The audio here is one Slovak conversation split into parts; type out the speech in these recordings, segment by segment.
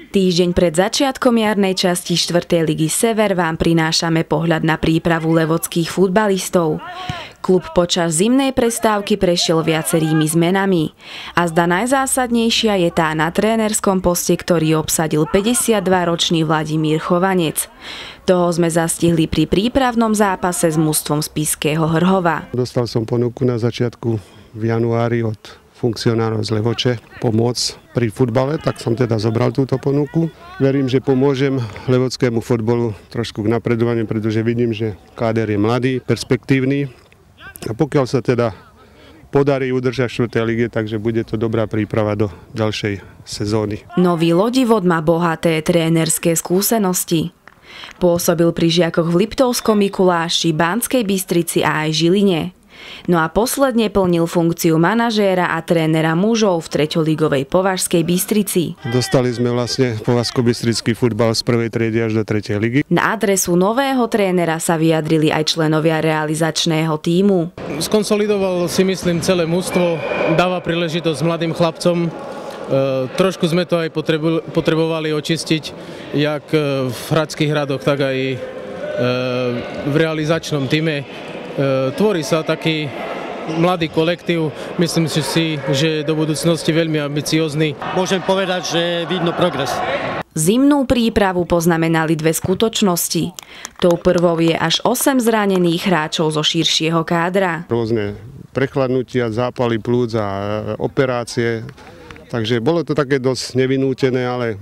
Týždeň pred začiatkom jarnej časti 4. ligy Sever vám prinášame pohľad na prípravu levockých futbalistov. Klub počas zimnej prestávky prešiel viacerými zmenami. A zda najzásadnejšia je tá na trénerskom poste, ktorý obsadil 52-ročný Vladimír Chovanec. Toho sme zastihli pri prípravnom zápase s mužstvom Spišského Hrhova. Dostal som ponuku na začiatku v januári od funkcionárov z Levoče pomoc pri futbale, tak som teda zobral túto ponuku. Verím, že pomôžem levockému futbolu trošku k napredovaniu, pretože vidím, že káder je mladý, perspektívny. A pokiaľ sa teda podarí udržať v 4. lige, takže bude to dobrá príprava do ďalšej sezóny. Nový Lodivod má bohaté trénerské skúsenosti. Pôsobil pri žiakoch v Liptovskom Mikuláši, Banskej Bystrici a aj Žiline. No a posledne plnil funkciu manažéra a trénera mužov v 3. ligovej Považskej Bystrici. Dostali sme vlastne považsko-bystrický futbal z 1. triedy až do 3. ligy. Na adresu nového trénera sa vyjadrili aj členovia realizačného tímu. Skonsolidoval si myslím celé mužstvo, dáva príležitosť mladým chlapcom. Trošku sme to aj potrebovali očistiť, jak v Hradských Hradoch, tak aj v realizačnom týme. Tvorí sa taký mladý kolektív, myslím si, že do budúcnosti veľmi ambiciózny. Môžem povedať, že vidno progres. Zimnú prípravu poznamenali dve skutočnosti. Tou prvou je až 8 zranených hráčov zo širšieho kádra. Rôzne prechladnutia, zápaly plúc a operácie. Takže bolo to také dosť nevinútené, ale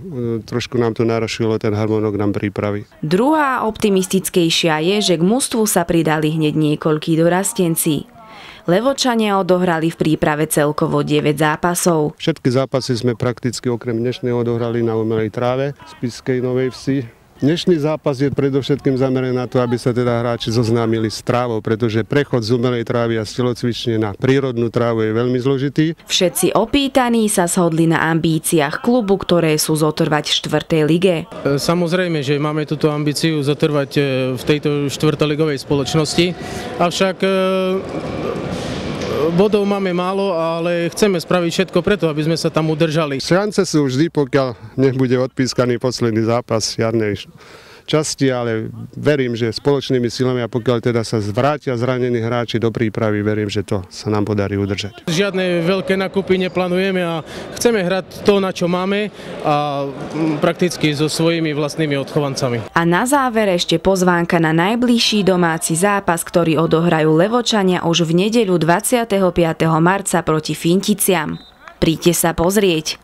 trošku nám to narušilo ten harmonogram prípravy. Druhá optimistickejšia je, že k mužstvu sa pridali hneď niekoľkí dorastenci. Levočania odohrali v príprave celkovo 9 zápasov. Všetky zápasy sme prakticky okrem dnešného odohrali na umelej tráve v Spišskej Novej Vsi. Dnešný zápas je predovšetkým zameraný na to, aby sa teda hráči zoznámili s trávou, pretože prechod z umelej trávy a z telocvične na prírodnú trávu je veľmi zložitý. Všetci opýtaní sa shodli na ambíciách klubu, ktoré sú zotrvať v 4. lige. Samozrejme, že máme túto ambíciu zotrvať v tejto 4. ligovej spoločnosti, avšak bodov máme málo, ale chceme spraviť všetko preto, aby sme sa tam udržali. Šance sú vždy, pokiaľ nebude odpískaný posledný zápas jarnej časti, ale verím, že spoločnými silami a pokiaľ teda sa zvrátia zranení hráči do prípravy, verím, že to sa nám podarí udržať. Žiadne veľké nákupy neplánujeme a chceme hrať to, na čo máme a prakticky so svojimi vlastnými odchovancami. A na záver ešte pozvánka na najbližší domáci zápas, ktorý odohrajú Levočania už v nedeľu 25. marca proti Finticiam. Príďte sa pozrieť.